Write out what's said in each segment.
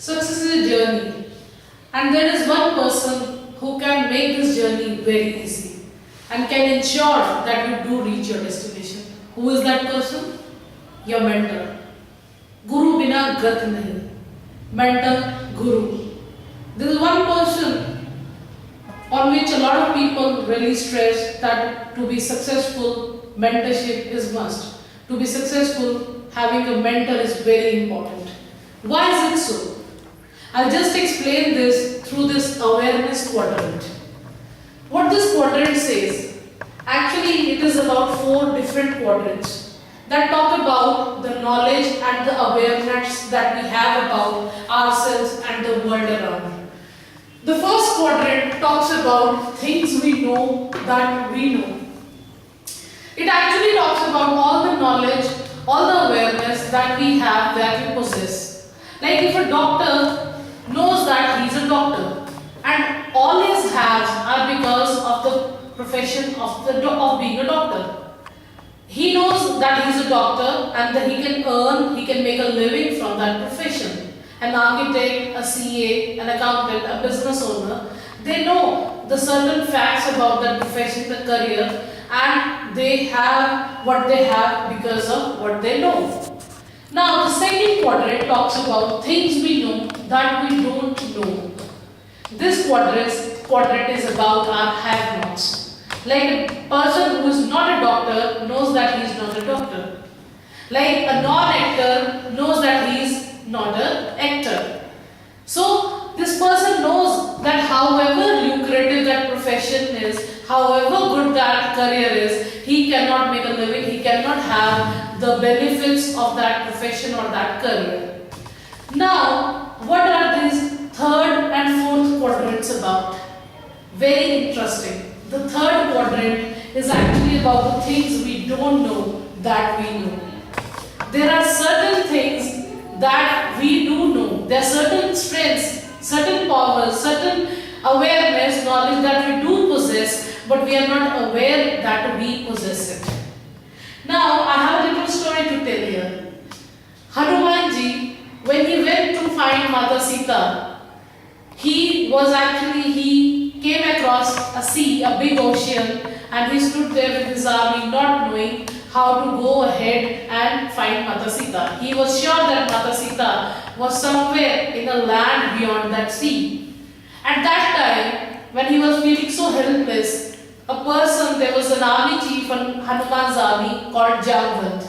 Success is a journey, and there is one person who can make this journey very easy and can ensure that you do reach your destination. Who is that person? Your mentor. Guru bina gat nahi. Mentor, guru. This is one person on which a lot of people really stress that to be successful, mentorship is must. To be successful, having a mentor is very important. Why is it so? I'll just explain this through this awareness quadrant. What this quadrant says, actually it is about 4 different quadrants that talk about the knowledge and the awareness that we have about ourselves and the world around. The first quadrant talks about things we know that we know. It actually talks about all the knowledge, all the awareness that we have, that we possess. Like if a doctor knows that he's a doctor and all his has are because of the profession of being a doctor. He knows that he's a doctor and that he can make a living from that profession. An architect, a CA, an accountant, a business owner, they know the certain facts about that profession, the career, and they have what they have because of what they know. Now the second quadrant talks about things we know that we don't know. This quadrant is about our have-nots. Like a person who is not a doctor knows that he is not a doctor. Like a non-actor knows that he is not an actor. So this person knows that however lucrative that profession is, however good that career is, he cannot make a living, he cannot have the benefits of that profession or that career. Now, what are these third and fourth quadrants about? Very interesting. The third quadrant is actually about the things we don't know that we know. There are certain things that we do know. There are certain strengths, certain powers, certain awareness, knowledge that we do possess, but we are not aware that we possess it. Now, I have a little story to tell you. Hanumanji, when he went to find Mata Sita, he came across a sea, a big ocean, and he stood there with his army not knowing how to go ahead and find Mata Sita. He was sure that Mata Sita was somewhere in a land beyond that sea. At that time, when he was feeling so helpless, there was an army chief in Hanuman's army called Jamvat.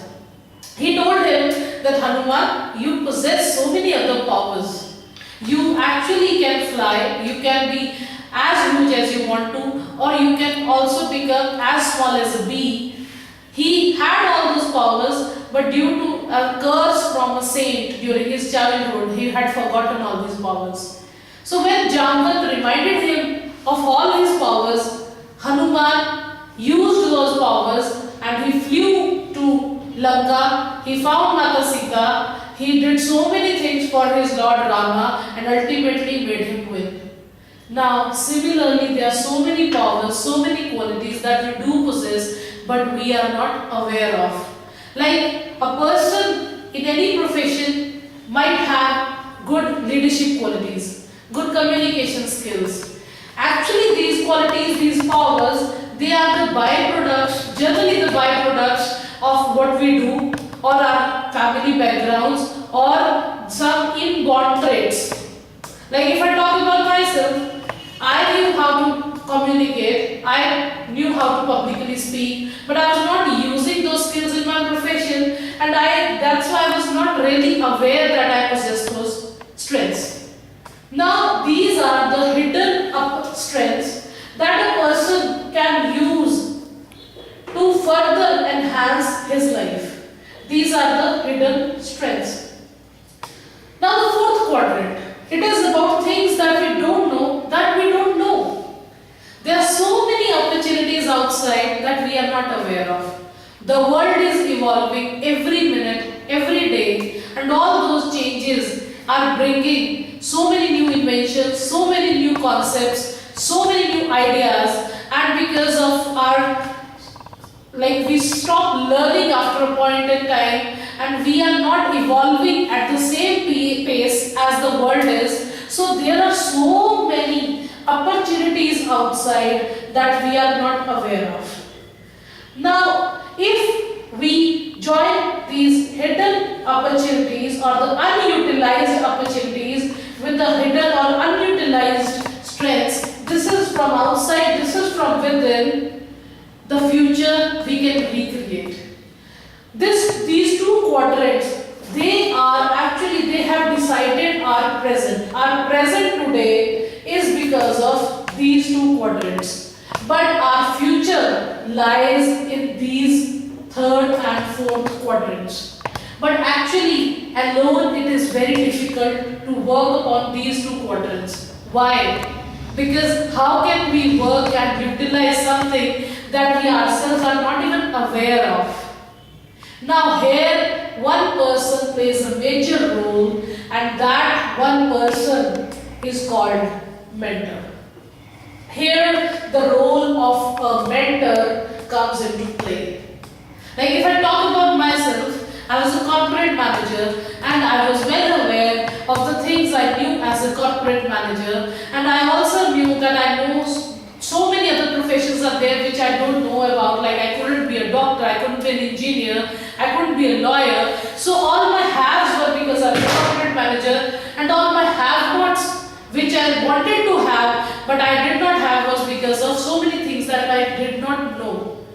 He told him that Hanuman, you possess so many other powers. You actually can fly, you can be as huge as you want to, or you can also become as small as a bee. He had all those powers, but due to a curse from a saint during his childhood, he had forgotten all these powers. So when Jamvat reminded him of all his powers, Hanuman used those powers and he flew to Lanka. He found Mata Sita. He did so many things for his Lord Rama and ultimately made him win. Now, similarly, there are so many powers, so many qualities that we do possess, but we are not aware of. Like a person in any profession might have good leadership qualities, good communication skills. Actually, these qualities, these powers, they are the byproducts, generally the byproducts of what we do, or our family backgrounds, or some inborn traits. Like if I talk about myself, I knew how to communicate, I knew how to publicly speak, but I was not using those skills in my profession, and that's why I was not really aware that I possessed those strengths. Now, these are the hidden strengths that a person can use to further enhance his life. These are the hidden strengths. Now, the fourth quadrant, it is about things that we don't know that we don't know. There are so many opportunities outside that we are not aware of. The world is evolving every minute, every day, and all those changes are bringing so many new inventions, so many new concepts, so many new ideas, and because of we stop learning after a point in time, and we are not evolving at the same pace as the world is. So there are so many opportunities outside that we are not aware of. Now, if we join these hidden opportunities or the unutilized opportunities with the hidden or unutilized strengths, this is from outside, this is from within, the future we can recreate. These two quadrants, they have decided our present. Our present today is because of these two quadrants. But our future lies in these third and fourth quadrants. But actually, alone it is very difficult to work upon these two quadrants. Why? Because how can we work and utilize something that we ourselves are not even aware of? Now here, one person plays a major role, and that one person is called mentor. Here, the role of a mentor comes into play. Like if I talk about myself, I was a corporate manager and I was well aware of the things I knew as a corporate manager, and I also knew that I know so many other professions are there which I don't know about. Like I couldn't be a doctor, I couldn't be an engineer, I couldn't be a lawyer. So all my haves were because I was a corporate manager, and all my have-nots which I wanted to have but I did not have was because of so many things that I did not know.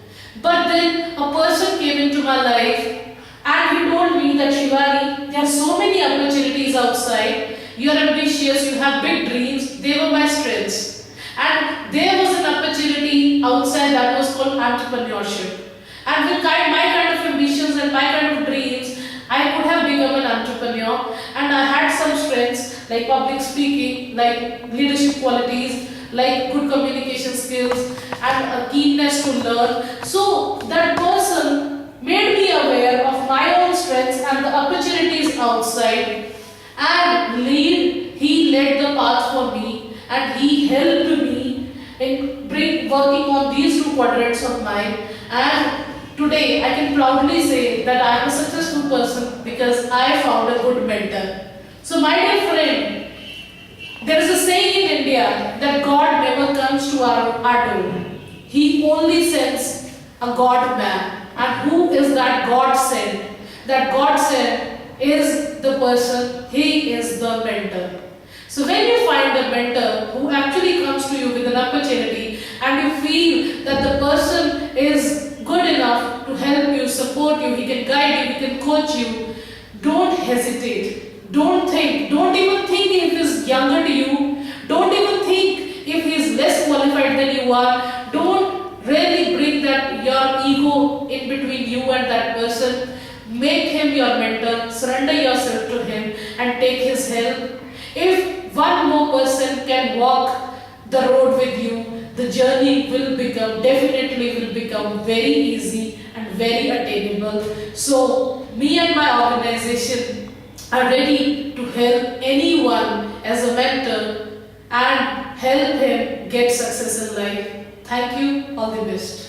But then a person came into my life and he told me that, Shivani, there are so many opportunities outside, you are ambitious, you have big dreams. They were my strengths. And there was an opportunity outside that was called entrepreneurship. And with my kind of ambitions and my kind of dreams, I could have become an entrepreneur, and I had some strengths like public speaking, like leadership qualities, like good communication skills and a keenness to learn. So that person made me aware of my own strengths and the opportunities outside, and he led the path for me, and he helped me in working on these two quadrants of mine. And today I can proudly say that I am a successful person because I found a good mentor. So my dear friend, there is a saying in India that God never comes to our door. He only sends a God man. And who is that God sent? That God sent is the person, he is the mentor. So when you find a mentor who actually comes to you with an opportunity and you feel that the person is good enough to help you, support you, he can guide you, he can coach you, don't hesitate. Don't even think if he's younger to you. Don't even think if he's less qualified than you are. Don't really bring that your ego in between you and that person. Make him your mentor, surrender yourself to him and take his help. If one more person can walk the road with you, the journey definitely will become very easy and very attainable. So me and my organization are ready to help anyone as a mentor and help him get success in life. Thank you. All the best.